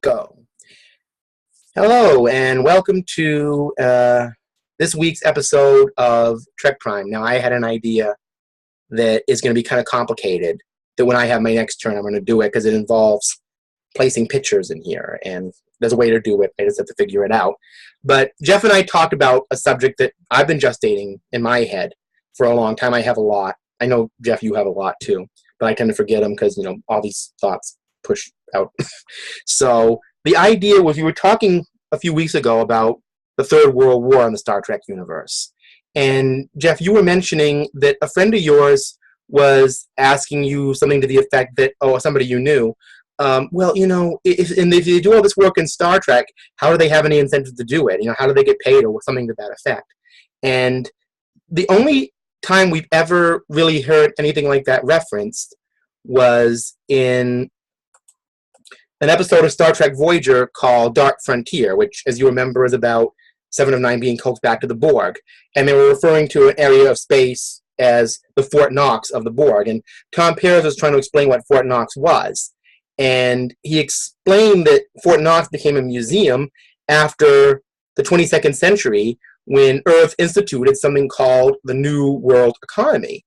Go. Hello, and welcome to this week's episode of Trek Prime. Now, I had an idea that is going to be kind of complicated, that when I have my next turn, I'm going to do it because it involves placing pictures in here, and there's a way to do it. I just have to figure it out. But Jeff and I talked about a subject that I've been gestating in my head for a long time. I have a lot. I know, Jeff, you have a lot too, but I tend to forget them because, all these thoughts push out. So the idea was, we were talking a few weeks ago about the Third World War in the Star Trek universe. And Jeff, you were mentioning that a friend of yours was asking you something to the effect that, somebody you knew, if they do all this work in Star Trek, how do they have any incentive to do it? How do they get paid or something to that effect? And the only time we've ever really heard anything like that referenced was in an episode of Star Trek Voyager called Dark Frontier, which, as you remember, is about Seven of Nine being coaxed back to the Borg. And they were referring to an area of space as the Fort Knox of the Borg. And Tom Paris was trying to explain what Fort Knox was. And he explained that Fort Knox became a museum after the 22nd century, when Earth instituted something called the New World Economy,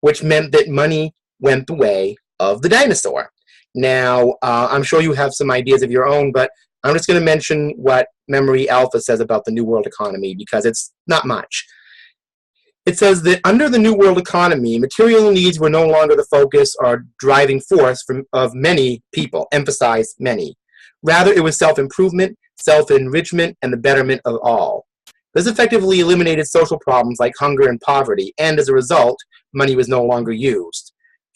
which meant that money went the way of the dinosaur. Now, I'm sure you have some ideas of your own, but I'm just going to mention what Memory Alpha says about the New World Economy, because it's not much. It says that under the New World Economy, material needs were no longer the focus or driving force of many people, emphasize many. Rather, it was self-improvement, self-enrichment, and the betterment of all. This effectively eliminated social problems like hunger and poverty, and as a result, money was no longer used.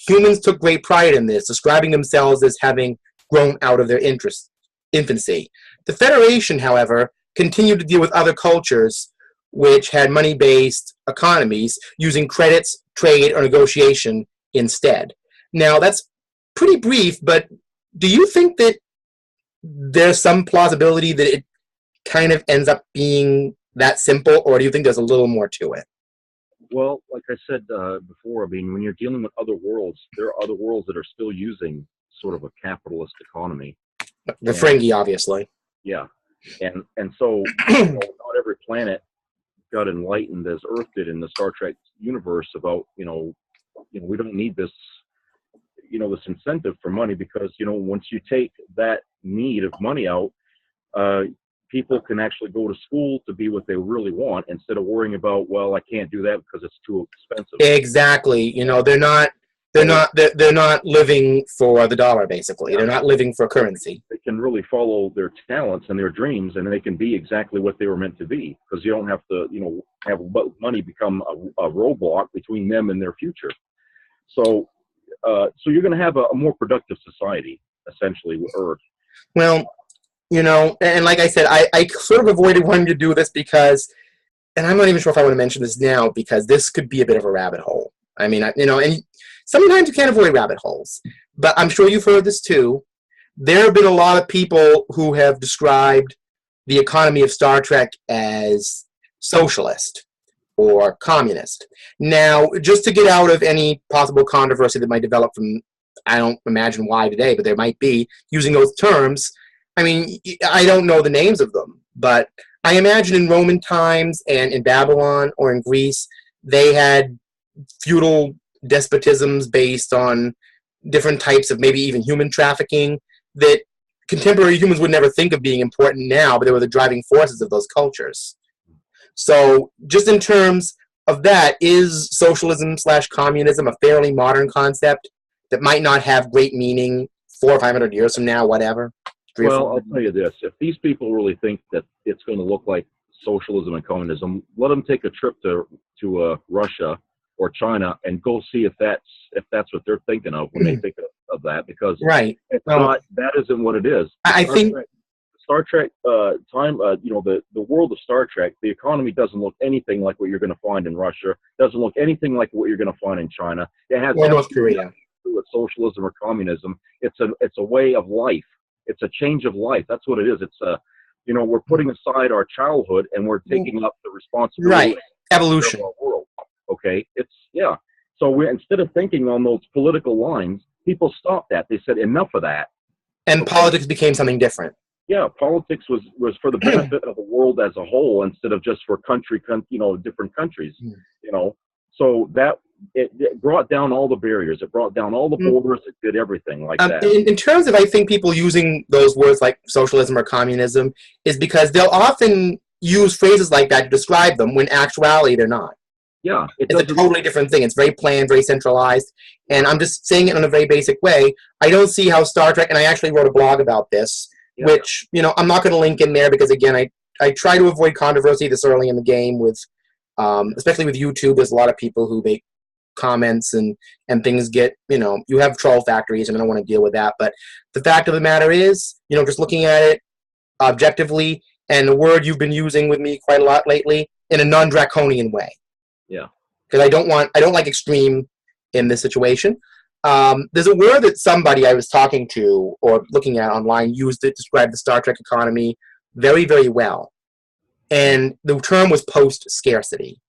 Humans took great pride in this, describing themselves as having grown out of their infancy. The Federation, however, continued to deal with other cultures which had money-based economies, using credits, trade, or negotiation instead. Now, that's pretty brief, but do you think that there's some plausibility that it kind of ends up being that simple, or do you think there's a little more to it? Well, like I said before, when you're dealing with other worlds, there are other worlds that are still using sort of a capitalist economy. The Ferengi, obviously. Yeah. And so not every planet got enlightened as Earth did in the Star Trek universe about, we don't need this, this incentive for money, because, once you take that need of money out, people can actually go to school to be what they really want, instead of worrying about, well, I can't do that because it's too expensive. Exactly. They're not living for the dollar, basically. Yeah. They're not living for currency. They can really follow their talents and their dreams, and they can be exactly what they were meant to be, because you don't have to, have money become a roadblock between them and their future. So you're going to have a more productive society, essentially, with Earth. Well, and like I said, I sort of avoided wanting to do this because, and I'm not even sure if I want to mention this now, because this could be a bit of a rabbit hole. And sometimes you can't avoid rabbit holes, but I'm sure you've heard this too. There have been a lot of people who have described the economy of Star Trek as socialist or communist. Now, just to get out of any possible controversy that might develop from, I don't imagine why today, but there might be, using those terms, I don't know the names of them, but I imagine in Roman times and in Babylon or in Greece, they had feudal despotisms based on different types of maybe even human trafficking that contemporary humans would never think of being important now, but they were the driving forces of those cultures. So just in terms of that, is socialism/communism a fairly modern concept that might not have great meaning 400 or 500 years from now, whatever? Well, I'll tell you this. If these people really think that it's going to look like socialism and communism, let them take a trip to Russia or China and go see if that's what they're thinking of when they think of that, because it's not, that isn't what it is. I think Star Trek the world of Star Trek, the economy doesn't look anything like what you're going to find in Russia. Doesn't look anything like what you're going to find in China. It has North Korea. To do with socialism or communism. It's a way of life. It's a change of life. That's what it is. It's we're putting aside our childhood and we're taking up the responsibility. Right. Evolution. Of our world. Okay. So instead of thinking on those political lines, people stopped that. They said enough of that. And politics became something different. Yeah, politics was for the benefit of the world as a whole instead of just for different countries. So that it brought down all the barriers. It brought down all the borders. It did everything like that. In terms of, I think, people using those words like socialism or communism is because they'll often use phrases like that to describe them when in actuality they're not. Yeah. It's a totally different thing. It's very planned, very centralized. And I'm just saying it in a very basic way. I don't see how Star Trek, and I actually wrote a blog about this, which, I'm not going to link in there because, again, I try to avoid controversy this early in the game with, especially with YouTube. There's a lot of people who make comments and things get, you have troll factories, and I don't want to deal with that. But the fact of the matter is, just looking at it objectively, and the word you've been using with me quite a lot lately, in a non-draconian way. Yeah. Because I don't like extreme in this situation. There's a word that somebody I was talking to or looking at online used to describe the Star Trek economy very, very well. And the term was post-scarcity,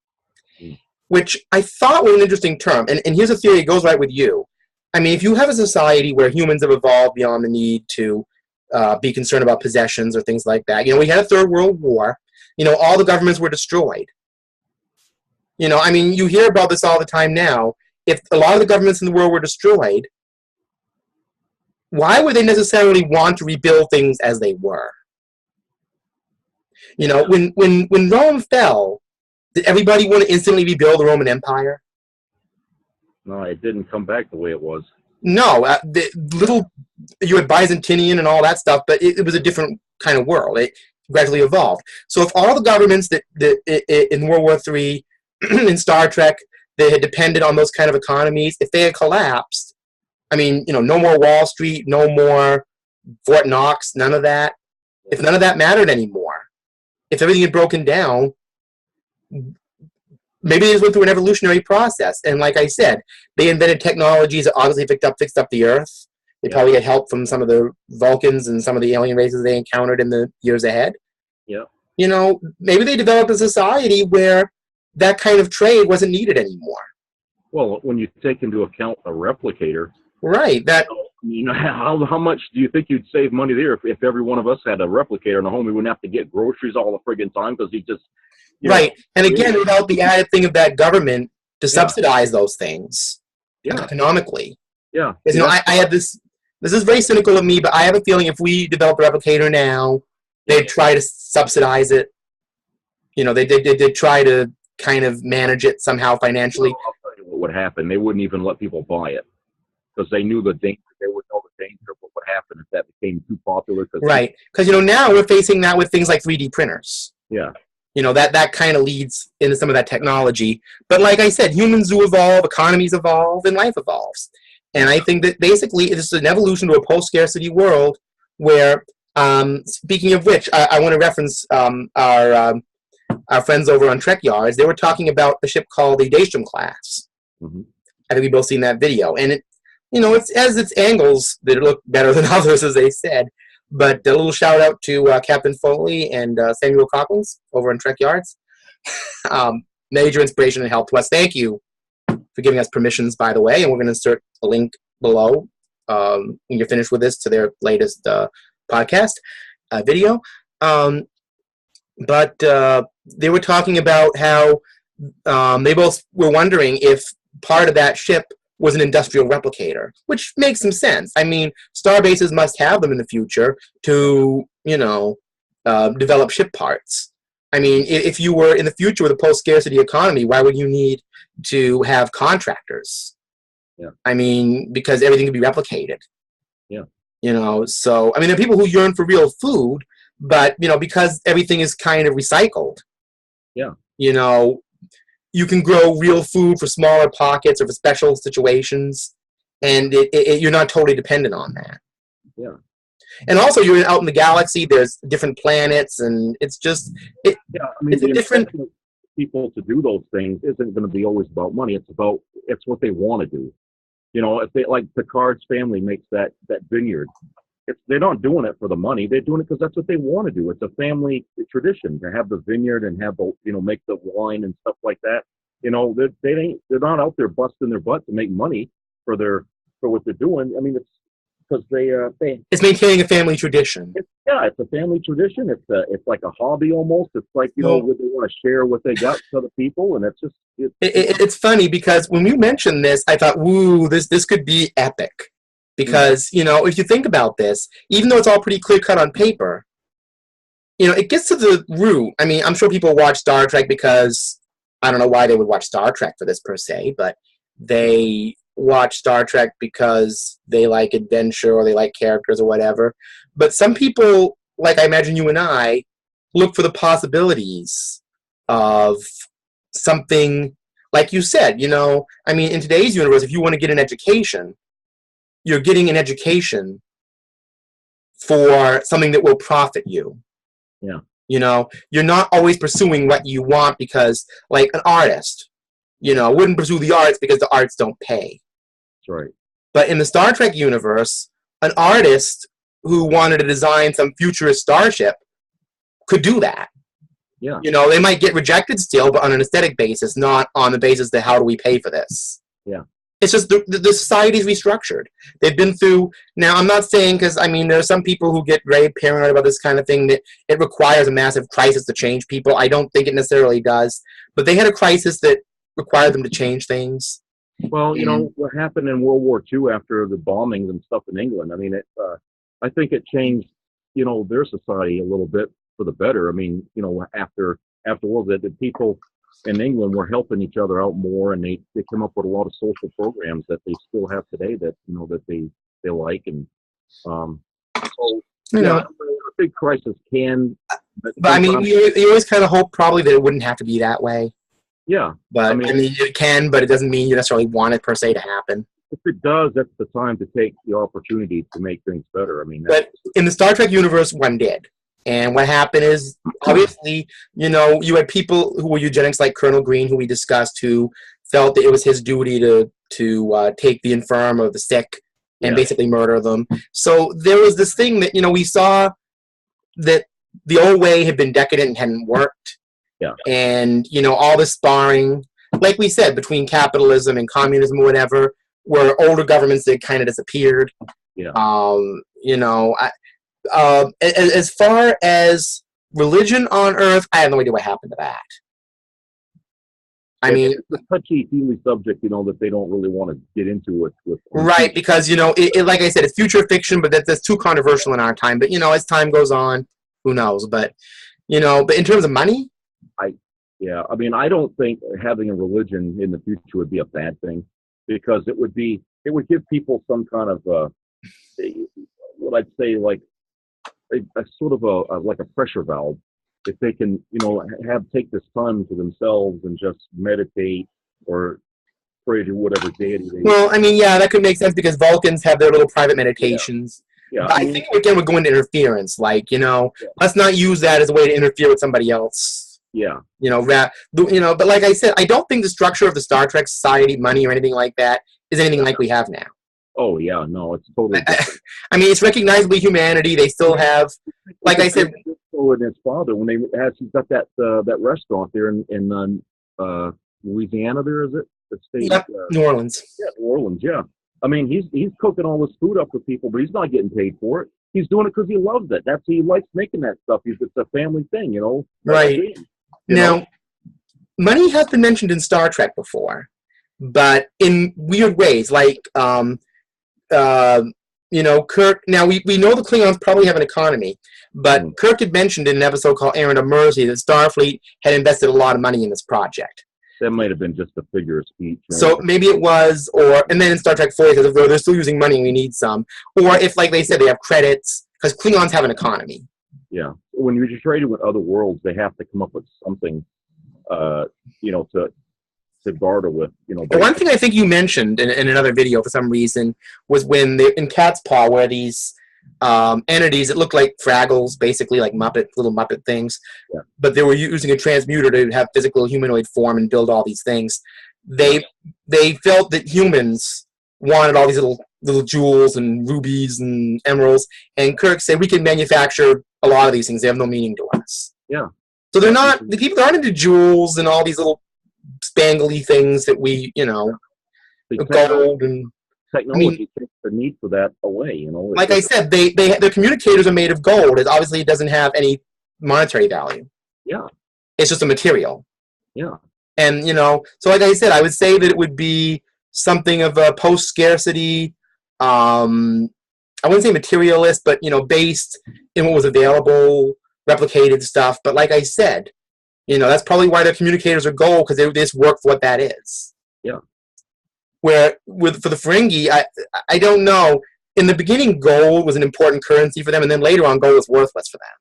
which I thought was an interesting term. And here's a theory, it goes right with you. I mean, if you have a society where humans have evolved beyond the need to be concerned about possessions or things like that. We had a Third World War. All the governments were destroyed. I mean, you hear about this all the time now. If a lot of the governments in the world were destroyed, why would they necessarily want to rebuild things as they were? When Rome fell, did everybody want to instantly rebuild the Roman Empire? No, it didn't come back the way it was. No, you had Byzantinian and all that stuff, but it was a different kind of world. It gradually evolved. So if all the governments that in World War III, in Star Trek, they had depended on those kind of economies, if they had collapsed, I mean, no more Wall Street, no more Fort Knox, none of that. If none of that mattered anymore, if everything had broken down, maybe they just went through an evolutionary process. And like I said, they invented technologies that obviously fixed up the Earth. They probably had help from some of the Vulcans and some of the alien races they encountered in the years ahead. Yeah. Maybe they developed a society where that kind of trade wasn't needed anymore. Well, when you take into account a replicator, right? How much do you think you'd save money there if every one of us had a replicator in the home? We wouldn't have to get groceries all the friggin' time because he just right. And again, without the added thing of that government to subsidize those things economically. Yeah. Because I had this. This is very cynical of me, but I have a feeling if we develop a replicator now, they'd try to subsidize it. They'd try to kind of manage it somehow financially. Well, I'll tell you what would happen. They wouldn't even let people buy it because they knew the danger. They would know the danger of what would happen if that became too popular. Right. Because, now we're facing that with things like 3D printers. Yeah. That kind of leads into some of that technology. But like I said, humans do evolve, economies evolve, and life evolves. And I think that basically it's an evolution to a post-scarcity world where, speaking of which, I want to reference our friends over on TrekYards. They were talking about a ship called the Daystrom class. Mm-hmm. I think we've both seen that video. And it has its angles that look better than others, as they said. But a little shout out to Captain Foley and Samuel Cockles over on TrekYards. Major inspiration and help to us. Thank you for giving us permissions, by the way. And we're going to insert a link below when you're finished with this to their latest podcast video. But they were talking about how they both were wondering if part of that ship was an industrial replicator, which makes some sense. I mean, star bases must have them in the future to, develop ship parts. I mean, if you were in the future with a post-scarcity economy, why would you need to have contractors? Yeah. I mean, because everything can be replicated. Yeah. So, I mean, there are people who yearn for real food, but, because everything is kind of recycled. Yeah. You can grow real food for smaller pockets or for special situations, and you're not totally dependent on that. Yeah. And also, you're out in the galaxy. There's different planets, and it's just it's a different. People to do those things isn't going to be always about money. It's what they want to do. If they like Picard's family makes that vineyard, they're not doing it for the money. They're doing it because that's what they want to do. It's a family tradition to have the vineyard and have the make the wine and stuff like that. They're not out there busting their butt to make money for what they're doing. I mean, because they It's maintaining a family tradition. It's a family tradition. It's like a hobby almost. It's like they want to share what they got to other people, and it's just it's funny because when you mentioned this, I thought, "Woo, this could be epic." Because if you think about this, even though it's all pretty clear cut on paper, it gets to the root. I mean, I'm sure people watch Star Trek because I don't know why they would watch Star Trek for this per se, but they watch Star Trek because they like adventure or they like characters or whatever. But some people, like I imagine you and I, look for the possibilities of something, like you said, I mean, in today's universe, if you want to get an education, you're getting an education for something that will profit you. Yeah. You're not always pursuing what you want because, like, an artist, wouldn't pursue the arts because the arts don't pay. That's right. But in the Star Trek universe, an artist who wanted to design some futurist starship could do that. Yeah. They might get rejected still, but on an aesthetic basis, not on the basis that how do we pay for this? Yeah. It's just the society's restructured. They've been through. Now, I'm not saying, because I mean, there are some people who get very paranoid about this kind of thing, that it requires a massive crisis to change people. I don't think it necessarily does. But they had a crisis that required them to change things. Well, what happened in World War II after the bombings and stuff in England, I mean, I think it changed, their society a little bit for the better. I mean, after World War, the people in England were helping each other out more, and they come up with a lot of social programs that they still have today that, that they like. And a big crisis can. But I mean, you always kind of hope probably that it wouldn't have to be that way. Yeah. But I mean, it can, but it doesn't mean you necessarily want it per se to happen. If it does, that's the time to take the opportunity to make things better. I mean, but in the Star Trek universe, one did. And what happened is, obviously, you had people who were eugenics, like Colonel Green, who we discussed, who felt that it was his duty to take the infirm or the sick and basically murder them. So there was this thing that, we saw that the old way had been decadent and hadn't worked. Yeah. And, all this sparring, like we said, between capitalism and communism or whatever, were older governments that kind of disappeared. Yeah. As far as religion on Earth, I have no idea what happened to that. I mean, it's a touchy-feely subject, that they don't really want to get into it with. Right, because it like I said, it's future fiction, but that's too controversial in our time. But as time goes on, who knows? But but in terms of money, I mean, I don't think having a religion in the future would be a bad thing, because it would give people some kind of what I'd say, like a sort of like a pressure valve, if they can take this time to themselves and just meditate or pray to whatever deity they. Well, I mean, that could make sense, because Vulcans have their little private meditations. Yeah. But I think again would go into interference, like let's not use that as a way to interfere with somebody else. Yeah. But like I said, I don't think the structure of the Star Trek society, money or anything like that, is anything like we have now. Oh yeah, no, it's totally different. I mean, it's recognizably humanity. They still have, like I said, and his father, when he's got that restaurant there in Louisiana. There is it. The state. Yep, New Orleans. Yeah, New Orleans. Yeah. I mean, he's cooking all this food up for people, but he's not getting paid for it. He's doing it because he loves it. He likes making that stuff. It's a family thing, Right. Now, money has been mentioned in Star Trek before, but in weird ways, like Kirk. Now we know the Klingons probably have an economy, but Kirk had mentioned in an episode called Errand of Mercy that Starfleet had invested a lot of money in this project. That might have been just a figure of speech. Right? So maybe it was, and then in Star Trek 4 it says, if they're still using money, we need some. Or if, like they said, they have credits, because Klingons have an economy. Yeah. When you're trading with other worlds, they have to come up with something, to barter with. The one thing I think you mentioned in another video for some reason was when they in Cat's Paw, where these entities that look like Fraggles, basically like little Muppet things, but they were using a transmuter to have physical humanoid form and build all these things. They felt that humans wanted all these little jewels and rubies and emeralds, and Kirk said we can manufacture a lot of these things. They have no meaning to us. Yeah. So the people aren't into jewels and all these little spangly things that we, gold and. I mean, technology takes the need for that away. like I said, their communicators are made of gold. It obviously doesn't have any monetary value. Yeah. It's just a material. Yeah. And so like I said, I would say that it would be something of a post-scarcity. I wouldn't say materialist, but based in what was available, replicated stuff. But like I said, that's probably why their communicators are gold, because they just work for what that is. Yeah. Where for the Ferengi, I don't know. In the beginning, gold was an important currency for them, and then later on, gold was worthless for them.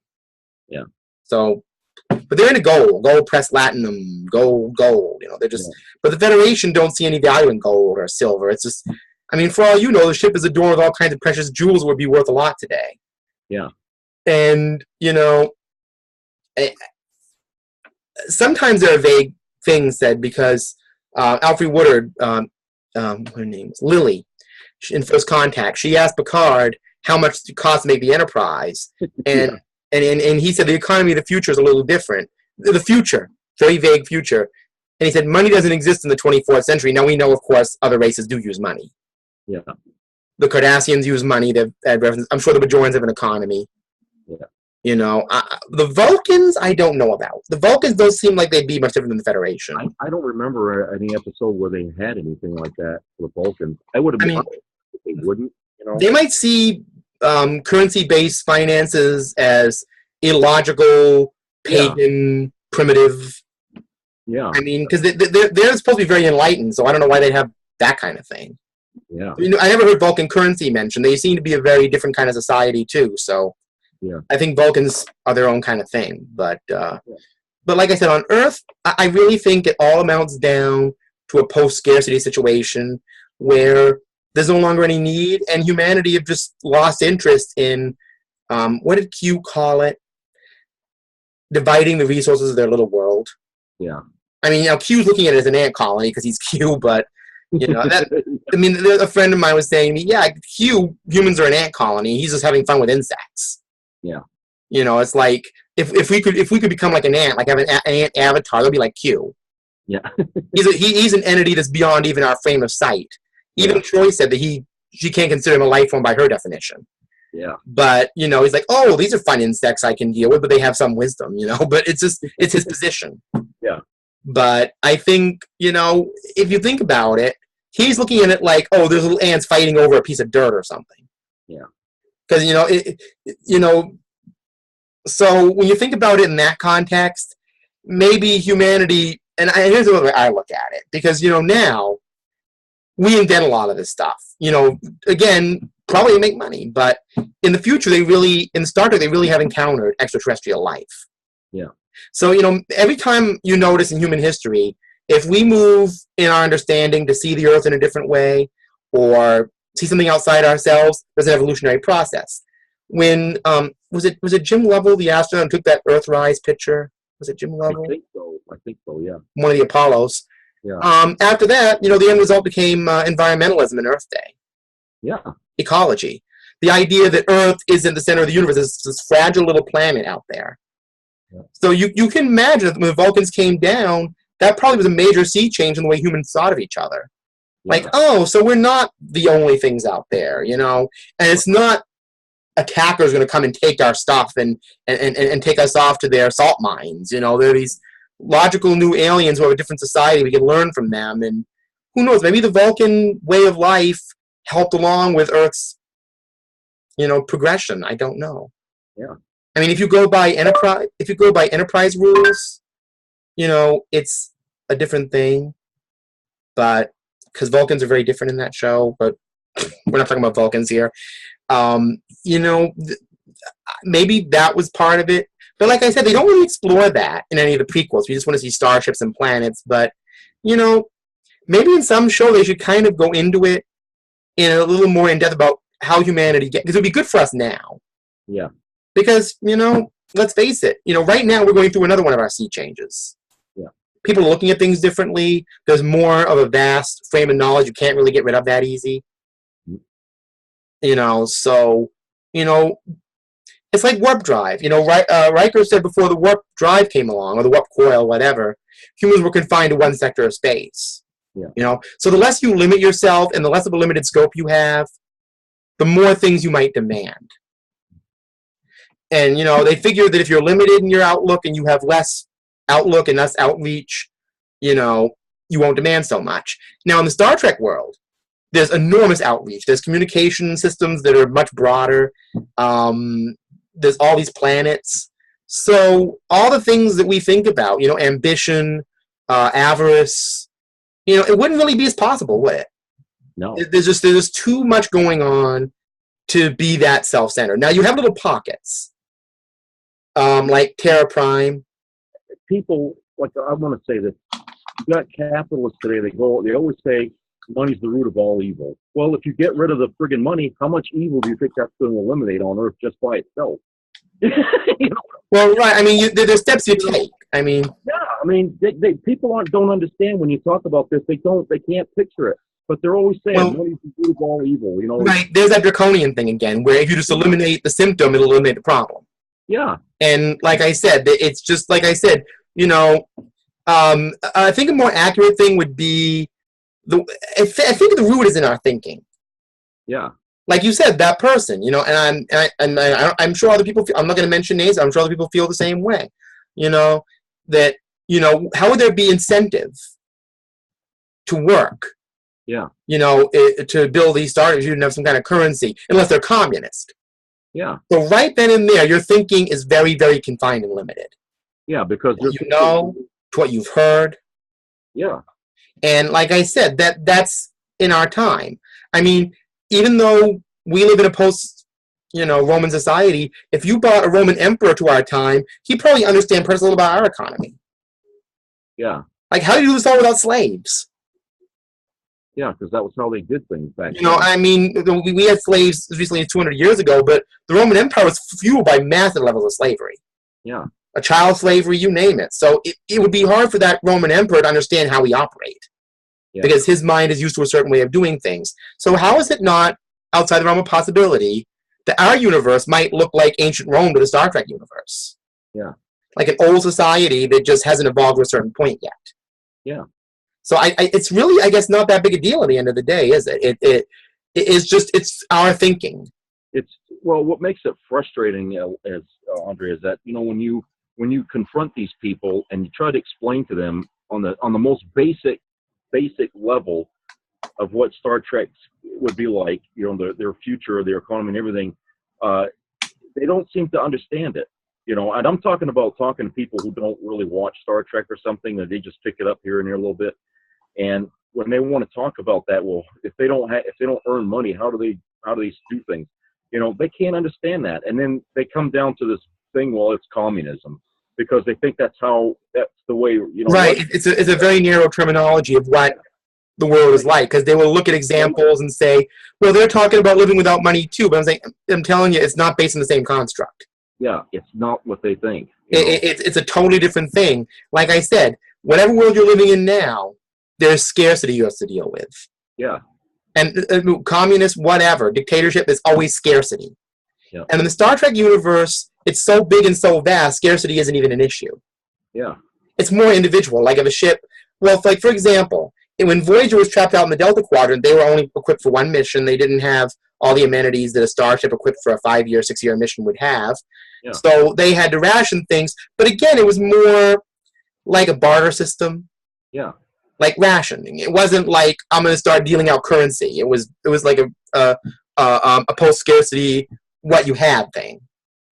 Yeah. So, but they're into gold pressed latinum, gold. They're just. Yeah. But the Federation don't see any value in gold or silver. It's just, I mean, for all you know, the ship is adorned with all kinds of precious jewels, would be worth a lot today. Yeah. And sometimes there are vague things said, because Alfre Woodard, her name is Lily, in First Contact, she asked Picard how much it costs to make the Enterprise, and he said the economy of the future is a little different. The future, very vague future, and he said money doesn't exist in the 24th century. Now we know, of course, other races do use money. Yeah. The Cardassians use money. I'm sure the Bajorans have an economy. Yeah. The Vulcans, I don't know about. The Vulcans don't seem like they'd be much different than the Federation. I don't remember any episode where they had anything like that for the Vulcans. I would have been if they wouldn't. They might see currency-based finances as illogical, pagan, primitive. Yeah. I mean, because they're supposed to be very enlightened, so I don't know why they'd have that kind of thing. Yeah. I never heard Vulcan currency mentioned. They seem to be a very different kind of society too. So, yeah, I think Vulcans are their own kind of thing. But like I said, on Earth, I really think it all amounts down to a post-scarcity situation where there's no longer any need, and humanity have just lost interest in what did Q call it? Dividing the resources of their little world. Yeah. I mean, Q's looking at it as an ant colony because he's Q, but. A friend of mine was saying, yeah, humans are an ant colony. He's just having fun with insects. Yeah. It's like if we could become like an ant, like have an ant avatar, they'll be like Q. Yeah. he's an entity that's beyond even our frame of sight. Even Troy said that she can't consider him a life form by her definition. Yeah. But he's like, oh, these are fun insects I can deal with, but they have some wisdom, But it's his position. Yeah. But I think, if you think about it, he's looking at it like, oh, there's little ants fighting over a piece of dirt or something. Yeah. Because, so when you think about it in that context, maybe humanity, and here's the way I look at it, because, now we invent a lot of this stuff. Again, probably to make money, but in the future, in Star Trek, they really have encountered extraterrestrial life. Yeah. So, every time you notice in human history, if we move in our understanding to see the Earth in a different way or see something outside ourselves, there's an evolutionary process. When, was it Jim Lovell, the astronaut, who took that Earthrise picture? Was it Jim Lovell? I think so, yeah. One of the Apollos. Yeah. After that, the end result became environmentalism and Earth Day. Yeah. Ecology. The idea that Earth isn't the center of the universe, it's this fragile little planet out there. Yeah. So you can imagine that when the Vulcans came down, that probably was a major sea change in the way humans thought of each other. Yeah. Like, oh, so we're not the only things out there, and it's not attackers going to come and take our stuff and take us off to their salt mines. There are these logical new aliens who have a different society. We can learn from them, and who knows? Maybe the Vulcan way of life helped along with Earth's, progression. I don't know. Yeah. I mean, if you go by Enterprise rules, it's a different thing. But because Vulcans are very different in that show, but we're not talking about Vulcans here. Maybe that was part of it. But like I said, they don't really explore that in any of the prequels. We just want to see starships and planets. But, maybe in some show they should kind of go into it in a little more in depth about how humanity gets. Because it would be good for us now. Yeah. Because, let's face it, right now we're going through another one of our sea changes. Yeah. People are looking at things differently. There's more of a vast frame of knowledge you can't really get rid of that easy. So, it's like warp drive. Riker said before the warp drive came along, or the warp coil, whatever, humans were confined to one sector of space. Yeah. So the less you limit yourself and the less of a limited scope you have, the more things you might demand. And, they figure that if you're limited in your outlook and you have less outlook and less outreach, you won't demand so much. Now, in the Star Trek world, there's enormous outreach. There's communication systems that are much broader. There's all these planets. So all the things that we think about, ambition, avarice, it wouldn't really be as possible, would it? No. There's too much going on to be that self-centered. Now, you have little pockets, like Terra Prime. People, I want to say this. You got capitalists today, they always say money's the root of all evil. Well, if you get rid of the friggin' money, how much evil do you think that's going to eliminate on Earth just by itself? Well, right. I mean, there's steps you take. I mean, yeah. I mean, people don't understand when you talk about this. They can't picture it. But they're always saying money's the root of all evil. Right. There's that draconian thing again, where if you just eliminate the symptom, it'll eliminate the problem. Yeah. And like I said, it's just like I said. I think a more accurate thing would be I think the root is in our thinking. Yeah. Like you said, that person, and I'm sure other people. I'm not going to mention names. I'm sure other people feel the same way. That how would there be incentive to work? Yeah. To build these startups, you didn't have some kind of currency unless they're communist. Yeah. So right then and there, your thinking is very, very confined and limited. Yeah, because to what you've heard. Yeah. And like I said, that's in our time. I mean, even though we live in a post, Roman society, if you brought a Roman emperor to our time, he'd probably understand a little about our economy. Yeah. Like, how do you do this all without slaves? Yeah, because that was how they did things back then. I mean, we had slaves as recently as 200 years ago, but the Roman Empire was fueled by massive levels of slavery. Yeah. A child slavery, you name it. So it would be hard for that Roman emperor to understand how we operate. Yeah. Because his mind is used to a certain way of doing things. So how is it not outside the realm of possibility that our universe might look like ancient Rome to the Star Trek universe? Yeah. Like an old society that just hasn't evolved to a certain point yet. Yeah. So it's really, I guess, not that big a deal at the end of the day, is it? It is just, it's our thinking. What makes it frustrating, as Andre, is that, when you confront these people and you try to explain to them on the most basic level of what Star Trek would be like, their future, their economy and everything, they don't seem to understand it. And I'm talking to people who don't really watch Star Trek or something, that they just pick it up here and there a little bit. And when they want to talk about that, well, if they don't earn money, how do they do things? They can't understand that. And then they come down to this thing, well, it's communism, because they think that's the way, Right. It's a very narrow terminology of what the world is like, because they will look at examples and say, well, they're talking about living without money too, but I'm telling you, it's not based on the same construct. Yeah, it's not what they think. It's a totally different thing. Like I said, whatever world you're living in now, there's scarcity you have to deal with. Yeah. And communist, whatever, dictatorship, there's always scarcity. Yeah. And in the Star Trek universe, it's so big and so vast, scarcity isn't even an issue. Yeah. It's more individual. Like if a ship, for example, when Voyager was trapped out in the Delta Quadrant, they were only equipped for one mission. They didn't have all the amenities that a starship equipped for a 5-year, 6-year mission would have. Yeah. So they had to ration things. But again, it was more like a barter system. Yeah. Like rationing. It wasn't like I'm going to start dealing out currency. It was like a post-scarcity, what you had thing.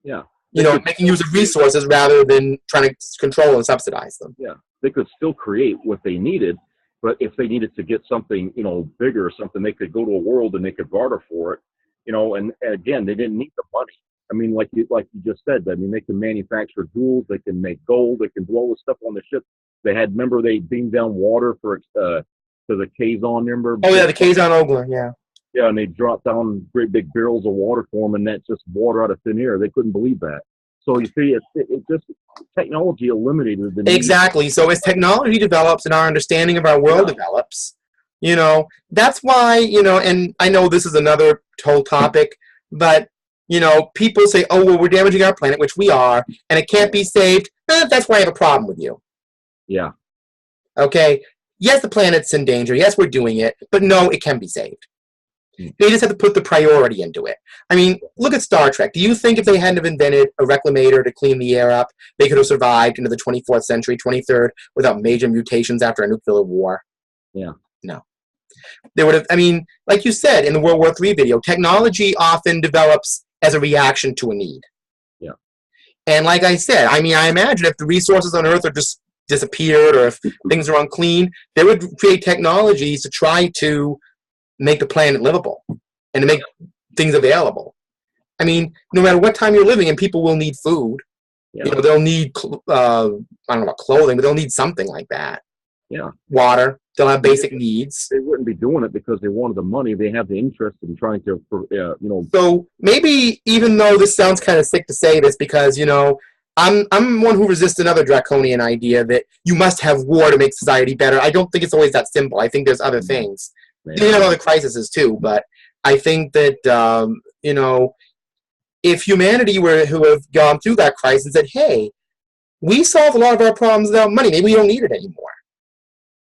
Yeah. Making use of resources rather than trying to control and subsidize them. Yeah. They could still create what they needed, but if they needed to get something, bigger or something, they could go to a world and they could barter for it, and again, they didn't need the money. I mean, like you just said, they can manufacture jewels, they can make gold, they can blow the stuff on the ship. They beamed down water to the Kazon, remember? Oh, yeah, the Kazon Ogler, yeah. Yeah, and they dropped down great big barrels of water for them, and that's just water out of thin air. They couldn't believe that. So you see, it just, technology eliminated the need. Exactly. So as technology develops and our understanding of our world develops, that's why, and I know this is another whole topic, but, people say, oh, well, we're damaging our planet, which we are, and it can't be saved. That's why I have a problem with you. Yeah. Okay. yes, the planet's in danger. Yes, we're doing it. But no, it can be saved. Hmm. They just have to put the priority into it. I mean, look at Star Trek. Do you think if they hadn't have invented a reclamator to clean the air up, they could have survived into the 24th century, 23rd, without major mutations after a nuclear war? Yeah. No. They would have, I mean, like you said in the World War III video, technology often develops as a reaction to a need. Yeah. And like I said, I mean, I imagine if the resources on Earth are just disappeared or if things are unclean, they would create technologies to try to make the planet livable and to make things available. I mean, no matter what time you're living in, people will need food. Yeah. You know, they'll need, I don't know about clothing, but they'll need something like that. Yeah. Water. They'll have basic needs. They wouldn't be doing it because they wanted the money. They have the interest in trying to, you know. So maybe, even though this sounds kind of sick to say this, because, you know, I'm one who resists another draconian idea that you must have war to make society better. I don't think it's always that simple. I think there's other things. You have other crises too, but I think that, you know, if humanity were who have gone through that crisis and said, hey, we solved a lot of our problems without money, maybe we don't need it anymore.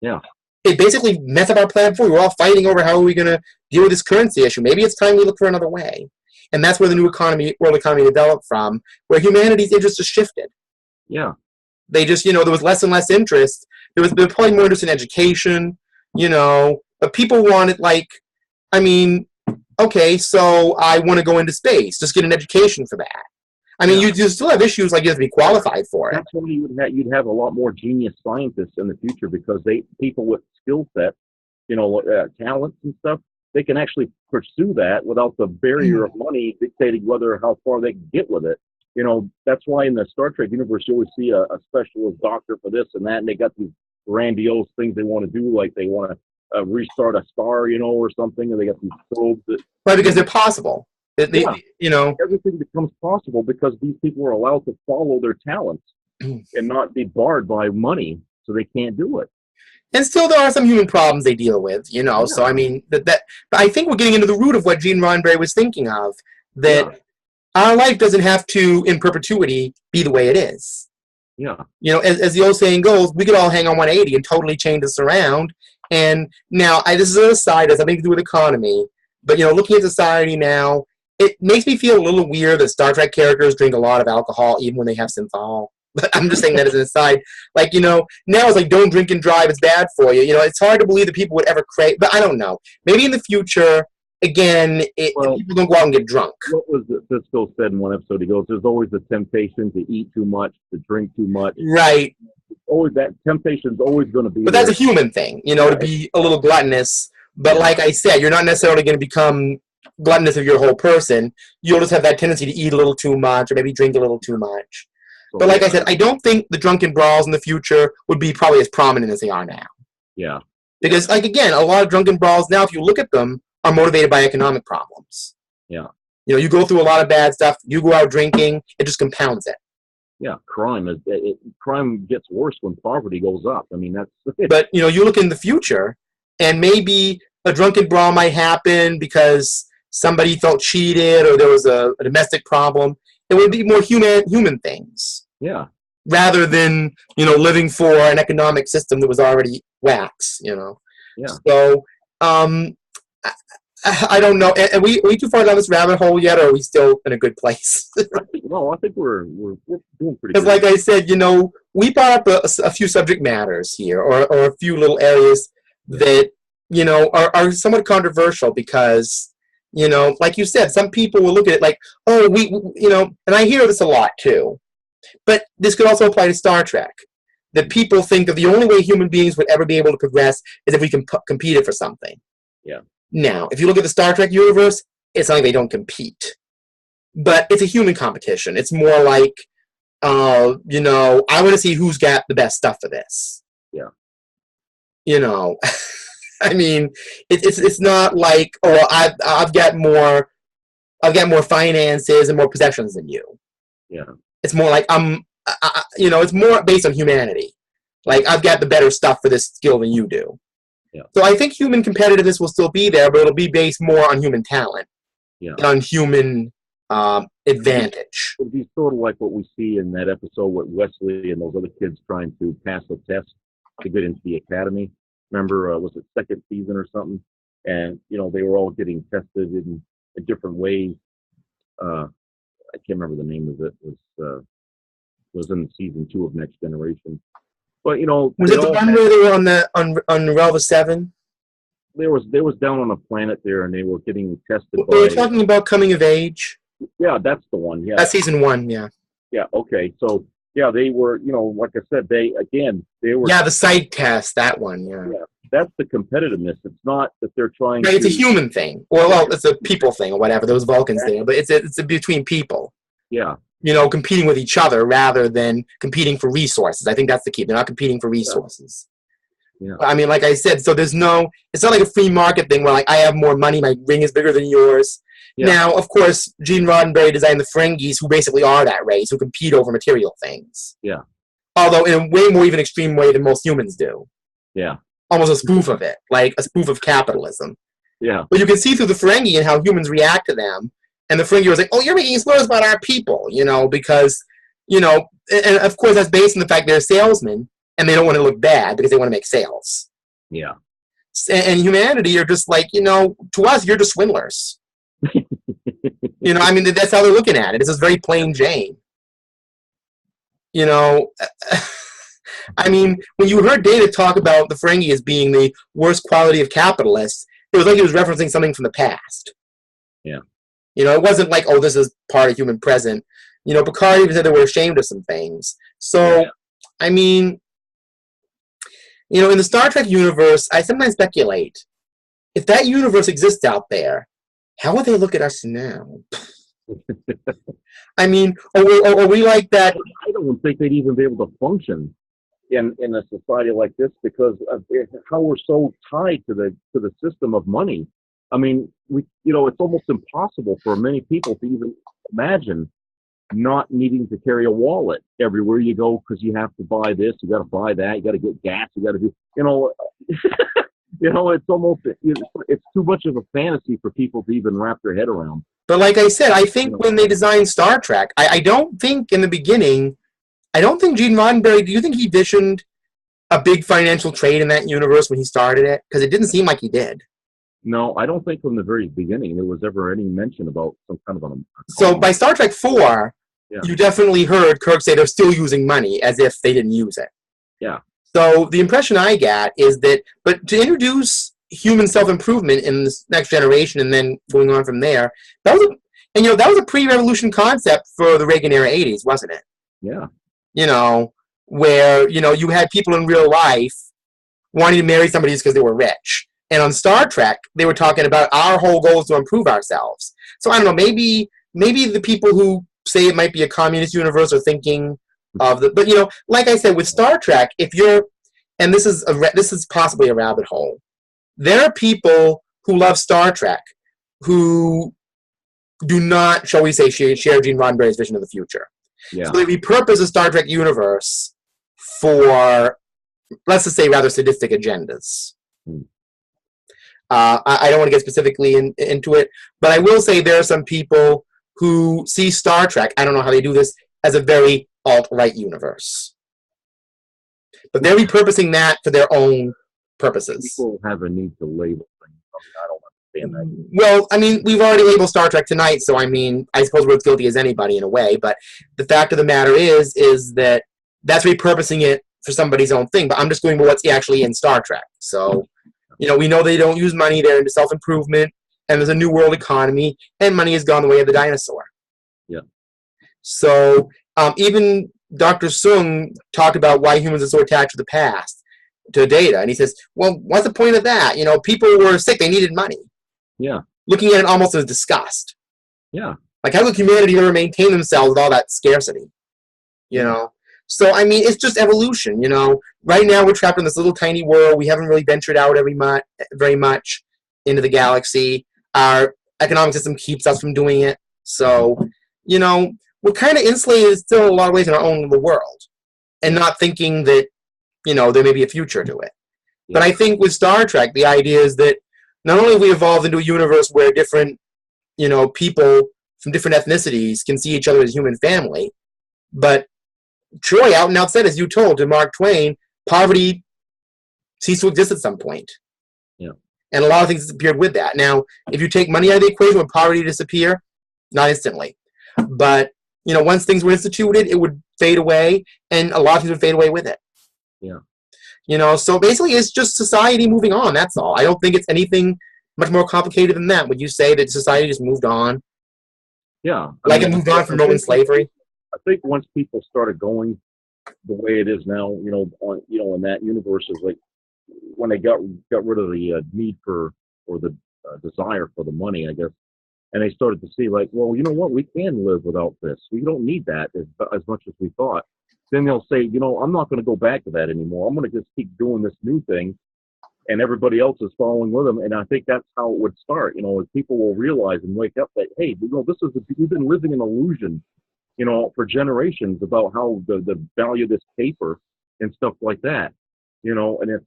Yeah. It basically messed up our plan before. We were all fighting over how are we going to deal with this currency issue. Maybe it's time we look for another way. And that's where the new world economy developed from, where humanity's interest has shifted. Yeah. They just, you know, there was less and less interest. There was probably more interest in education, you know, but people wanted, like, I mean, okay, so I want to go into space. Just get an education for that. I mean, you still have issues like you have to be qualified for it. That's why you'd have a lot more genius scientists in the future, because people with skill set, you know, talents and stuff, they can actually pursue that without the barrier of money dictating how far they can get with it. You know, that's why in the Star Trek universe you always see a specialist doctor for this and that, and they got these grandiose things they want to do, like they want to restart a star, you know, or something, and they got these probes that. Right, because they're possible. You know, everything becomes possible because these people are allowed to follow their talents and not be barred by money, so they can't do it. And still, there are some human problems they deal with, you know. Yeah. So I mean, but I think we're getting into the root of what Gene Roddenberry was thinking of. That our life doesn't have to, in perpetuity, be the way it is. Yeah. You know, as the old saying goes, we could all hang on 180 and totally change us around. And now, this is an aside, has nothing to do with economy. But you know, looking at society now, it makes me feel a little weird that Star Trek characters drink a lot of alcohol even when they have synthol. But I'm just saying that as an aside. Like, you know, now it's like, don't drink and drive, it's bad for you. You know, it's hard to believe that people would ever crave, but I don't know. Maybe in the future, again, people don't go out and get drunk. What was it Cisco said in one episode? He goes, there's always the temptation to eat too much, to drink too much. Right. Always, that temptation's always going to be But there. that's a human thing, you know, to be a little gluttonous. But like I said, you're not necessarily going to become gluttonous of your whole person. You'll just have that tendency to eat a little too much or maybe drink a little too much. But like I said, I don't think the drunken brawls in the future would be probably as prominent as they are now. Yeah. Because, like, again, a lot of drunken brawls now, if you look at them, are motivated by economic problems. Yeah. You know, you go through a lot of bad stuff, you go out drinking, it just compounds it. Yeah, crime gets worse when poverty goes up. I mean, that's... But, you know, you look in the future, and maybe a drunken brawl might happen because somebody felt cheated or there was a domestic problem. It would be more human things. Yeah. Rather than, you know, living for an economic system that was already wax, you know. Yeah. So, I don't know. Are we too far down this rabbit hole yet, or are we still in a good place? I think we're doing pretty good. Because like I said, you know, we brought up a few subject matters here, or a few little areas that, you know, are somewhat controversial because, you know, like you said, some people will look at it like, oh, we you know, and I hear this a lot too. But this could also apply to Star Trek. That people think that the only way human beings would ever be able to progress is if we competed for something. Yeah. Now, if you look at the Star Trek universe, it's not like they don't compete. But it's a human competition. It's more like, you know, I want to see who's got the best stuff for this. Yeah. You know, I mean, it's not like, oh, I've got more finances and more possessions than you. Yeah. It's more like you know, it's more based on humanity. Like, I've got the better stuff for this skill than you do. Yeah. So I think human competitiveness will still be there, but it'll be based more on human talent. Yeah. On human advantage. It'd be sort of like what we see in that episode with Wesley and those other kids trying to pass the test to get into the academy. Remember, was it second season or something? And they were all getting tested in different ways. I can't remember the name of it. Was in season 2 of Next Generation. But Was it the one where they were on Relva 7? They was down on a planet there, and they were getting tested. They were talking about coming of age. Yeah, that's the one. Yeah, that's season 1. Yeah. Yeah. Okay. So yeah, they were. Like I said, they were. Yeah, the psych test. That one. Yeah. Yeah. That's the competitiveness. It's not that they're trying. Right, it's a human thing, or well, it's a people thing, or whatever. Those Vulcans there, but it's between people. Yeah. Competing with each other rather than competing for resources. I think that's the key. They're not competing for resources. Yeah. I mean, like I said, so it's not like a free market thing where like I have more money, my ring is bigger than yours. Yeah. Now, of course, Gene Roddenberry designed the Ferengis, who basically are that race, who compete over material things. Yeah. Although in a way more even extreme way than most humans do. Yeah. Almost a spoof of it, like a spoof of capitalism. Yeah. But you can see through the Ferengi and how humans react to them. And the Ferengi was like, oh, you're making slurs about our people, because, and of course that's based on the fact they're salesmen and they don't want to look bad because they want to make sales. Yeah. And humanity are just like, to us, you're just swindlers. I mean, that's how they're looking at it. It's just very plain Jane. I mean, when you heard Data talk about the Ferengi as being the worst quality of capitalists, it was like he was referencing something from the past. Yeah. It wasn't like, oh, this is part of human present. Picard even said they were ashamed of some things. So, yeah. I mean, in the Star Trek universe, I sometimes speculate, if that universe exists out there, how would they look at us now? I mean, are we like that? I don't think they'd even be able to function in a society like this because of how we're so tied to the system of money. I mean, it's almost impossible for many people to even imagine not needing to carry a wallet everywhere you go because you have to buy this, you got to buy that, you got to get gas, you got to do, it's almost, it's too much of a fantasy for people to even wrap their head around. But like I said, I think when they designed Star Trek, I don't think in the beginning, I don't think Gene Roddenberry, do you think he visioned a big financial trade in that universe when he started it? Because it didn't seem like he did. No, I don't think from the very beginning there was ever any mention about some kind of So by Star Trek 4, you definitely heard Kirk say they're still using money as if they didn't use it. Yeah. So the impression I got is that, but to introduce human self-improvement in this Next Generation and then going on from there, that was a pre-revolution concept for the Reagan era 80s, wasn't it? Yeah. Where, you had people in real life wanting to marry somebody just because they were rich. And on Star Trek, they were talking about our whole goal is to improve ourselves. So I don't know, maybe the people who say it might be a communist universe are thinking of the, but like I said, with Star Trek, and this is possibly a rabbit hole, there are people who love Star Trek who do not, shall we say, share Gene Roddenberry's vision of the future. Yeah. So they repurpose the Star Trek universe for, let's just say, rather sadistic agendas. I don't want to get specifically into it, but I will say there are some people who see Star Trek, I don't know how they do this, as a very alt-right universe. But they're repurposing that for their own purposes. People have a need to label things. I don't understand that. Well, I mean, we've already labeled Star Trek tonight, so I mean, I suppose we're as guilty as anybody in a way, but the fact of the matter is that that's repurposing it for somebody's own thing, but I'm just going with what's actually in Star Trek. So, we know they don't use money, they're into self-improvement, and there's a new world economy, and money has gone the way of the dinosaur. Yeah. So, even Dr. Sung talked about why humans are so attached to the past, to Data, and he says, well, what's the point of that? People were sick, they needed money. Yeah. Looking at it almost as disgust. Yeah. Like, how could humanity ever maintain themselves with all that scarcity? So, I mean, it's just evolution, Right now, we're trapped in this little tiny world. We haven't really ventured out very much into the galaxy. Our economic system keeps us from doing it. So, we're kind of insulated still in a lot of ways in our own little world. And not thinking that, there may be a future to it. Yeah. But I think with Star Trek, the idea is that not only have we evolved into a universe where different, people from different ethnicities can see each other as human family, but Troy out and out said, as you told to Mark Twain, poverty cease to exist at some point. Yeah. And a lot of things disappeared with that. Now, if you take money out of the equation, would poverty disappear? Not instantly. But, once things were instituted, it would fade away, and a lot of things would fade away with it. Yeah. So basically it's just society moving on, that's all. I don't think it's anything much more complicated than that. Would you say that society just moved on? Yeah. It moved on from Roman slavery? I think once people started going the way it is now, in that universe is like when they got rid of the need for, or the desire for the money, I guess, and they started to see like, well, you know what, we can live without this. We don't need that as much as we thought. Then they'll say, I'm not going to go back to that anymore. I'm going to just keep doing this new thing, and everybody else is following with them. And I think that's how it would start. As people will realize and wake up that, hey, we've been living an illusion, for generations about how the value of this paper and stuff like that, and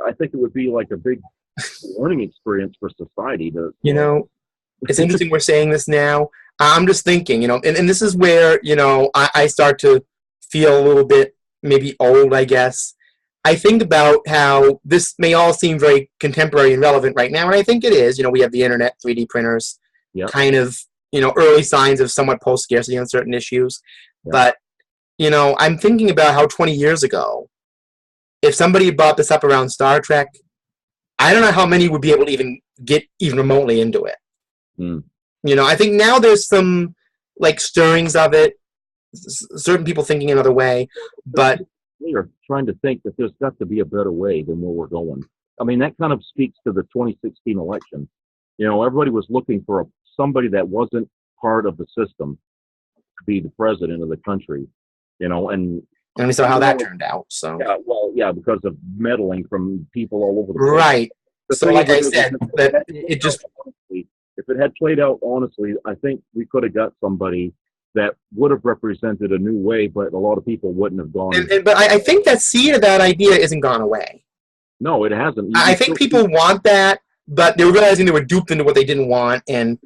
I think it would be like a big learning experience for society to, it's interesting we're saying this now. I'm just thinking, and this is where, I start to feel a little bit maybe old, I guess. I think about how this may all seem very contemporary and relevant right now, and I think it is. We have the internet, 3D printers, kind of, early signs of somewhat post-scarcity on certain issues. Yeah. But, I'm thinking about how 20 years ago, if somebody brought this up around Star Trek, I don't know how many would be able to even get even remotely into it. Mm. I think now there's some, stirrings of it, certain people thinking another way, but we are trying to think that there's got to be a better way than where we're going. I mean, that kind of speaks to the 2016 election. Everybody was looking for somebody that wasn't part of the system to be the president of the country, and we saw how that turned out. So because of meddling from people all over the place. Right. So like I said, that it just, if it had played out honestly, I think we could have got somebody that would have represented a new way, but a lot of people wouldn't have gone. But I think that seed of that idea isn't gone away. No, it hasn't. I think people want that, but they were realizing they were duped into what they didn't want, and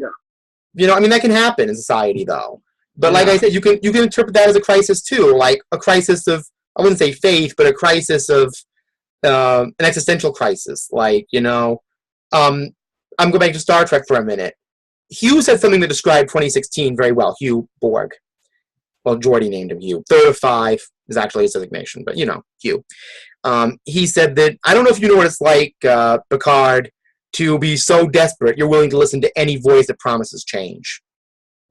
that can happen in society, though. But like I said, you can interpret that as a crisis too, like a crisis of, I wouldn't say faith, but a crisis of an existential crisis. I'm going back to Star Trek for a minute. Hugh said something that described 2016 very well. Hugh Borg. Well, Geordi named him Hugh. 3rd of 5 is actually his designation, but Hugh. He said that, I don't know if you know what it's like, Picard, to be so desperate you're willing to listen to any voice that promises change.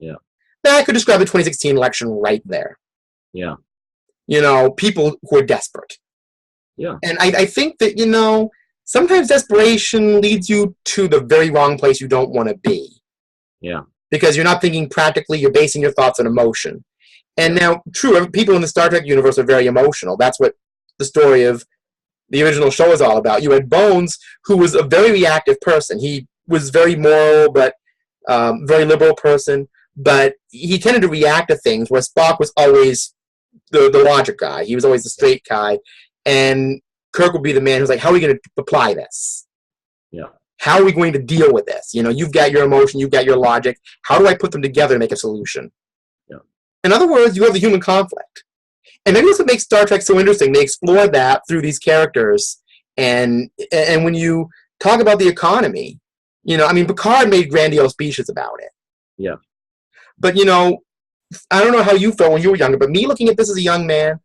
Yeah. That could describe the 2016 election right there. Yeah. People who are desperate. Yeah. And I think that, sometimes desperation leads you to the very wrong place you don't want to be. Yeah. Because you're not thinking practically, you're basing your thoughts on emotion. And now, true, people in the Star Trek universe are very emotional. That's what the story of the original show is all about. You had Bones, who was a very reactive person. He was very moral, but very liberal person. But he tended to react to things, where Spock was always the logic guy. He was always the straight guy. And Kirk would be the man who's like, how are we going to apply this? Yeah. How are we going to deal with this? You've got your emotion, you've got your logic. How do I put them together to make a solution? Yeah. In other words, you have the human conflict. And maybe that's what makes Star Trek so interesting. They explore that through these characters. And when you talk about the economy, Picard made grandiose speeches about it. Yeah. But, I don't know how you felt when you were younger, but me looking at this as a young man,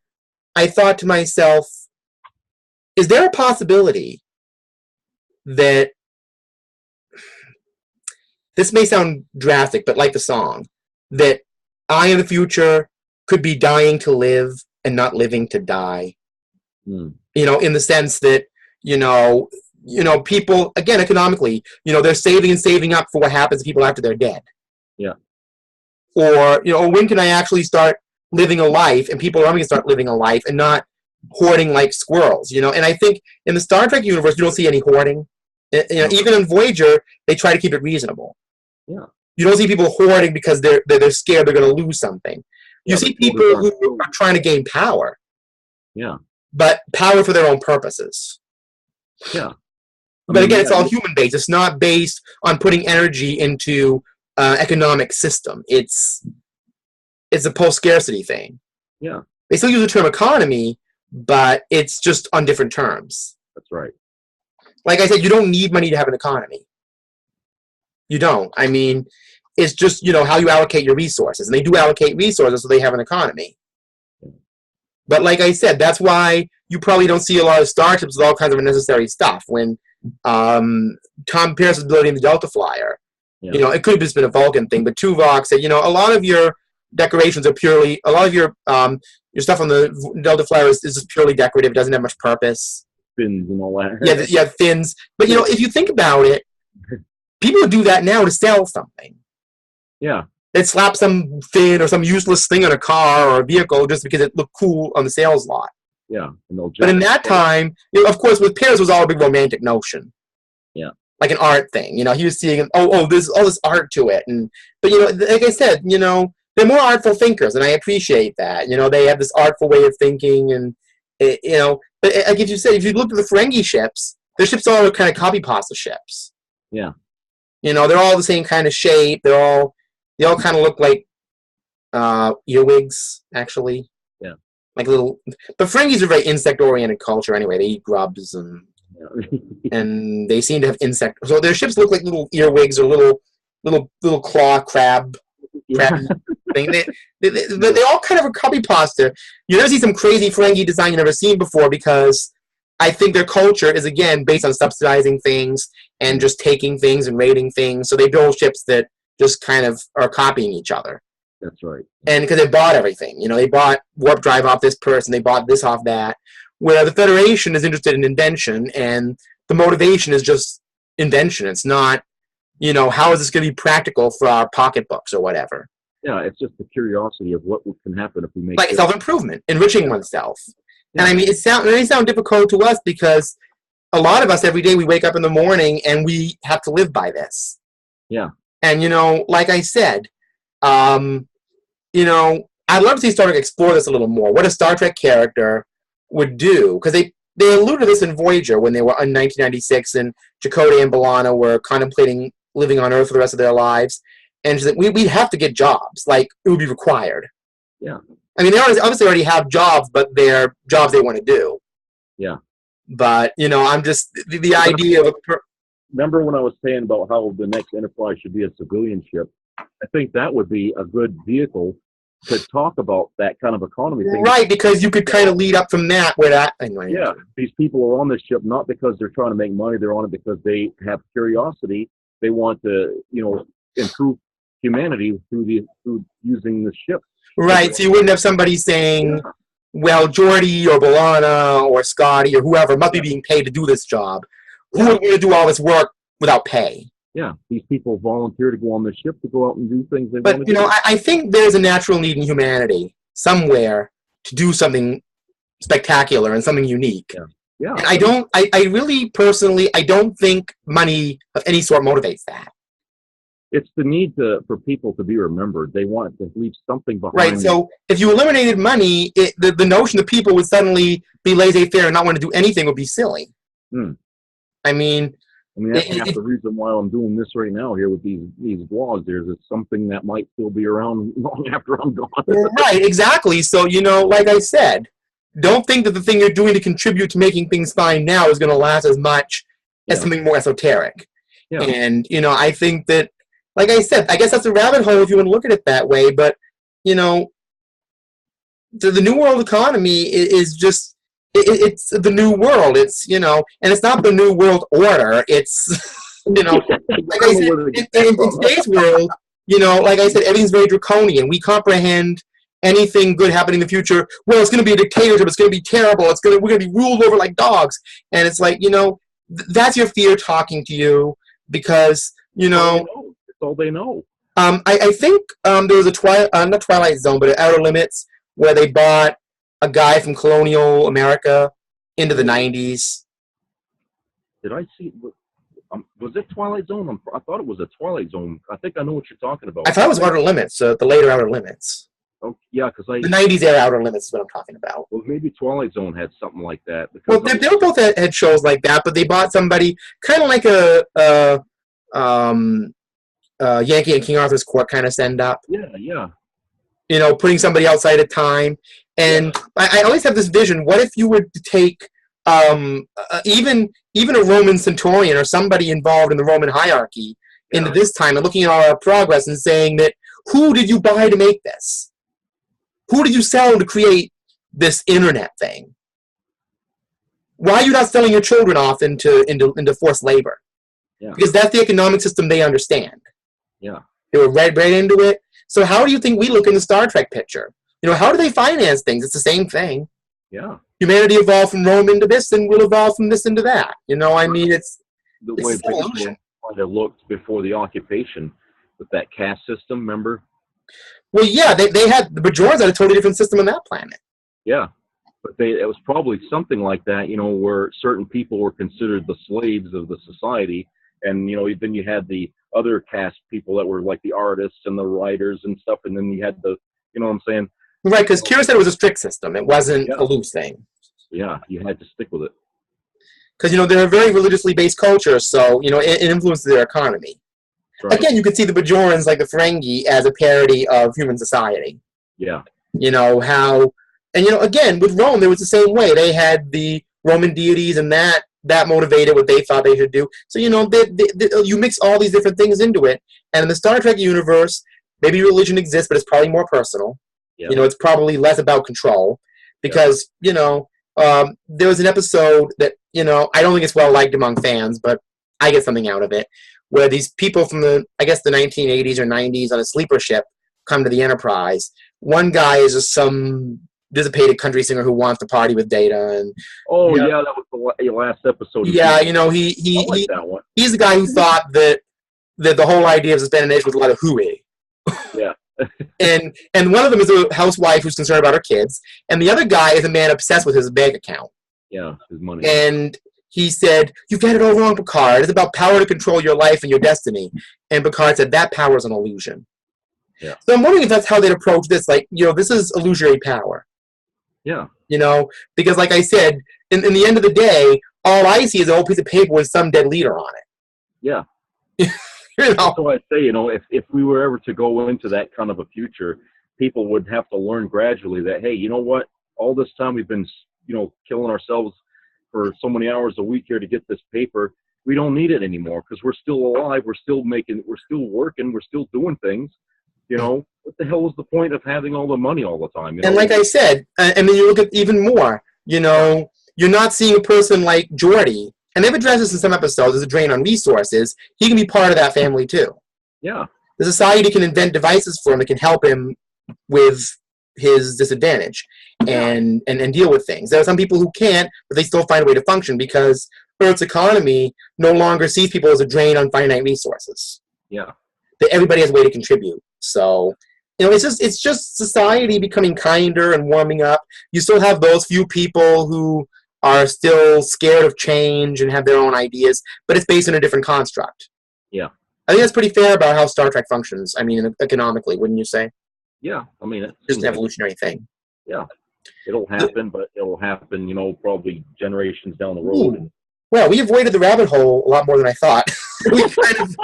I thought to myself, is there a possibility that, this may sound drastic, but like the song, that I in the future could be dying to live and not living to die? Mm. In the sense that, people, again, economically, they're saving and saving up for what happens to people after they're dead. Yeah. Or, when can I actually start living a life, and people are going to start living a life and not hoarding like squirrels, And I think in the Star Trek universe, you don't see any hoarding. Even in Voyager, they try to keep it reasonable. Yeah. You don't see people hoarding because they're scared they're going to lose something. You see people who are trying to gain power. Yeah. But power for their own purposes. Yeah. But again, it's all human-based. It's not based on putting energy into economic system. It's a post-scarcity thing. Yeah. They still use the term economy, but it's just on different terms. That's right. Like I said, you don't need money to have an economy. You don't. I mean, it's just, how you allocate your resources. And they do allocate resources so they have an economy. But like I said, that's why you probably don't see a lot of starships with all kinds of unnecessary stuff. When Tom Pierce was building the Delta Flyer, it could have just been a Vulcan thing, but Tuvok said, a lot of your decorations are purely, a lot of your stuff on the Delta Flyer is just purely decorative. It doesn't have much purpose. Fins and all that. Yeah, fins. But, if you think about it, people would do that now to sell something. Yeah. They'd slap some fin or some useless thing on a car or a vehicle just because it looked cool on the sales lot. Yeah. But in that time, of course, with Pierce was all a big romantic notion. Yeah. Like an art thing. He was seeing, there's all this art to it. But, like I said, they're more artful thinkers, and I appreciate that. They have this artful way of thinking, and, but like you said, if you look at the Ferengi ships, their ships all are kind of copy pasta ships. Yeah. They're all the same kind of shape. They all kind of look like earwigs, actually. Yeah. Like little. But Ferengis are very insect-oriented culture anyway. They eat grubs and they seem to have insect. So their ships look like little earwigs or little claw crab thing. They all kind of are copy pasta. You never see some crazy Ferengi design you've never seen before because I think their culture is, again, based on subsidizing things and just taking things and raiding things. So they build ships that just kind of are copying each other. That's right. And because they bought everything. They bought warp drive off this person. They bought this off that. Where the Federation is interested in invention, and the motivation is just invention. It's not, how is this going to be practical for our pocketbooks or whatever. Yeah, it's just the curiosity of what can happen if we make like self-improvement, enriching oneself. Yeah. And I mean, it may sound difficult to us because a lot of us every day we wake up in the morning and we have to live by this. Yeah. And like I said, I'd love to see Star Trek explore this a little more. What a Star Trek character would do, because they alluded to this in Voyager when they were in 1996 and Chakotay and B'Elanna were contemplating living on Earth for the rest of their lives. And she said, we'd have to get jobs. Like, it would be required. Yeah. I mean, they obviously already have jobs, but they're jobs they want to do. Yeah. But, I'm just, the idea of remember when I was saying about how the next Enterprise should be a civilian ship? I think that would be a good vehicle to talk about that kind of economy thing. Right, because you could kind of lead up from that where that... Yeah, these people are on this ship not because they're trying to make money. They're on it because they have curiosity. They want to, improve humanity through using the ship. Right, so you wouldn't have somebody saying, well, Geordi or B'Elanna or Scotty or whoever must be being paid to do this job. Who are going to do all this work without pay? Yeah, these people volunteer to go on the ship to go out and do things they want to do. But, I think there's a natural need in humanity somewhere to do something spectacular and something unique. Yeah. Yeah. And I really, personally, I don't think money of any sort motivates that. It's the need for people to be remembered. They want to leave something behind. Right, so if you eliminated money, the notion that people would suddenly be laissez-faire and not want to do anything would be silly. I mean, that's half the reason why I'm doing this right now here with these vlogs. There's something that might still be around long after I'm gone. Right, exactly. So, like I said, don't think that the thing you're doing to contribute to making things fine now is going to last as much as something more esoteric. Yeah. And, I think that, like I said, I guess that's a rabbit hole if you want to look at it that way, but, the New World economy is just, it's the New World. It's, and it's not the New World Order. It's, like I said, in today's world, like I said, everything's very draconian. We comprehend anything good happening in the future. Well, it's going to be a dictatorship. It's going to be terrible. We're going to be ruled over like dogs. And it's like, that's your fear talking to you because, That's all they know. I think there was not Twilight Zone, but Outer Limits, where they bought a guy from colonial America into the 90s. Did I see? Was it Twilight Zone? I thought it was a Twilight Zone. I think I know what you're talking about. I thought it was Outer Limits, the later Outer Limits. Oh, yeah, because the 90s era Outer Limits is what I'm talking about. Well, maybe Twilight Zone had something like that. Well, they both had shows like that, but they bought somebody kind of like a Yankee and King Arthur's Court kind of send up. Yeah. Putting somebody outside of time. And I always have this vision, what if you were to take even a Roman centurion or somebody involved in the Roman hierarchy into this time and looking at all our progress and saying that, who did you buy to make this? Who did you sell to create this internet thing? Why are you not selling your children off into forced labor? Yeah. Because that's the economic system they understand. Yeah. They were right into it. So how do you think we look in the Star Trek picture? How do they finance things? It's the same thing. Yeah. Humanity evolved from Rome into this, and we'll evolve from this into that. I mean, it's the way people might have looked before the occupation with that caste system, remember? Well, yeah, they had, the Bajorans had a totally different system on that planet. Yeah. But it was probably something like that, where certain people were considered the slaves of the society. And, then you had the other caste people that were like the artists and the writers and stuff. And then you had the, you know what I'm saying? Right, because Kira said it was a strict system. It wasn't a loose thing. Yeah, you had to stick with it. Because, they're a very religiously based culture, so, it influences their economy. Right. Again, you could see the Bajorans, like the Ferengi, as a parody of human society. Yeah. Again, with Rome, it was the same way. They had the Roman deities, and that motivated what they thought they should do. So, you mix all these different things into it. And in the Star Trek universe, maybe religion exists, but it's probably more personal. Yeah. It's probably less about control. Because, there was an episode that, I don't think it's well liked among fans, but I get something out of it, where these people from the 1980s or 90s on a sleeper ship come to the Enterprise. One guy is just some dissipated country singer who wants to party with Data, and that was the last episode. Yeah, I like that one. He's the guy who thought that the whole idea of suspended animation was a lot of hooey. Yeah. and one of them is a housewife who's concerned about her kids, and the other guy is a man obsessed with his bank account. Yeah, his money. And he said, "You've got it all wrong, Picard. It's about power to control your life and your destiny." And Picard said, "That power is an illusion." Yeah. So I'm wondering if that's how they'd approach this. Like, this is illusory power. Yeah. Because like I said, in the end of the day, all I see is an old piece of paper with some dead leader on it. Yeah. That's why I say, if we were ever to go into that kind of a future, people would have to learn gradually that, hey, you know what? All this time we've been, killing ourselves for so many hours a week here to get this paper. We don't need it anymore because we're still alive. We're still working. We're still doing things. What the hell is the point of having all the money all the time? And like I said, and then you look at even more, you're not seeing a person like Geordi, and they've addressed this in some episodes as a drain on resources. He can be part of that family too. Yeah. The society can invent devices for him that can help him with his disadvantage and deal with things. There are some people who can't, but they still find a way to function because Earth's economy no longer sees people as a drain on finite resources. Yeah. That everybody has a way to contribute. So, it's just society becoming kinder and warming up. You still have those few people who are still scared of change and have their own ideas, but it's based on a different construct. Yeah. I think that's pretty fair about how Star Trek functions. I mean, economically, wouldn't you say? Yeah. I mean, it's just an evolutionary thing. Yeah. It'll happen, but it'll happen, probably generations down the road. Ooh. Well, we avoided the rabbit hole a lot more than I thought. We kind of,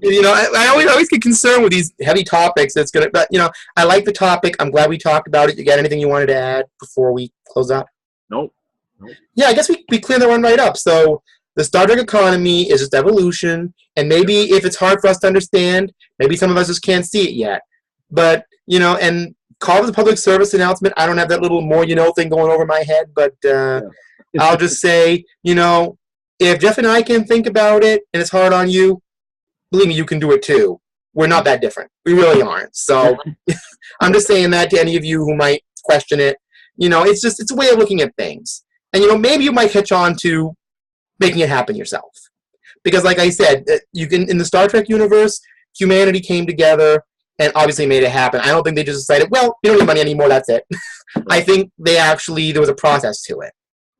I always get concerned with these heavy topics. But I like the topic. I'm glad we talked about it. You got anything you wanted to add before we close up? Nope. Yeah, I guess we cleared that one right up. So the Star Trek economy is just evolution, and maybe if it's hard for us to understand, maybe some of us just can't see it yet. But, and call it a public service announcement. I don't have that little more thing going over my head, but I'll just say, if Jeff and I can think about it and it's hard on you, believe me, you can do it too. We're not that different. We really aren't. So I'm just saying that to any of you who might question it. It's a way of looking at things. And, maybe you might catch on to making it happen yourself. Because like I said, in the Star Trek universe, humanity came together and obviously made it happen. I don't think they just decided, well, we don't need money anymore, that's it. I think there was a process to it.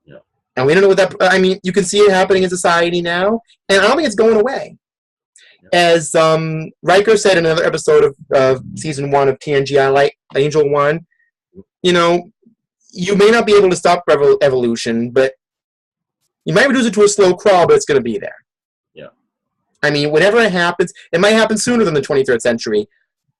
Yeah. And we don't know what that, you can see it happening in society now, and I don't think it's going away. As Riker said in another episode of Season 1 of TNG, I like Angel 1, you may not be able to stop evolution, but you might reduce it to a slow crawl, but it's going to be there. Yeah. Whenever it happens, it might happen sooner than the 23rd century,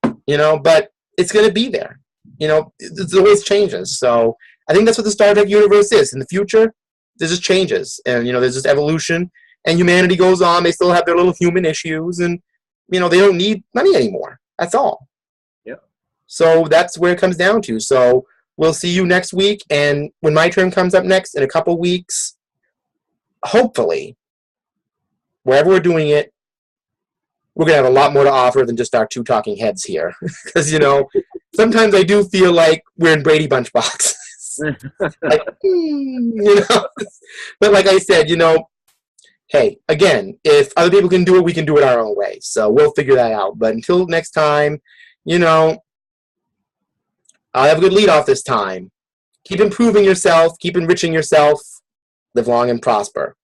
but it's going to be there. It always changes. So I think that's what the Star Trek universe is. In the future, there's just changes, and there's just evolution, and humanity goes on. They still have their little human issues, and they don't need money anymore. That's all. Yeah. So that's where it comes down to. So we'll see you next week, and when my turn comes up next in a couple weeks, hopefully, wherever we're doing it, we're going to have a lot more to offer than just our two talking heads here. Because, sometimes I do feel like we're in Brady Bunch box. Like, But like I said, hey, again, if other people can do it, we can do it our own way. So we'll figure that out. But until next time, I'll have a good lead off this time. Keep improving yourself. Keep enriching yourself. Live long and prosper.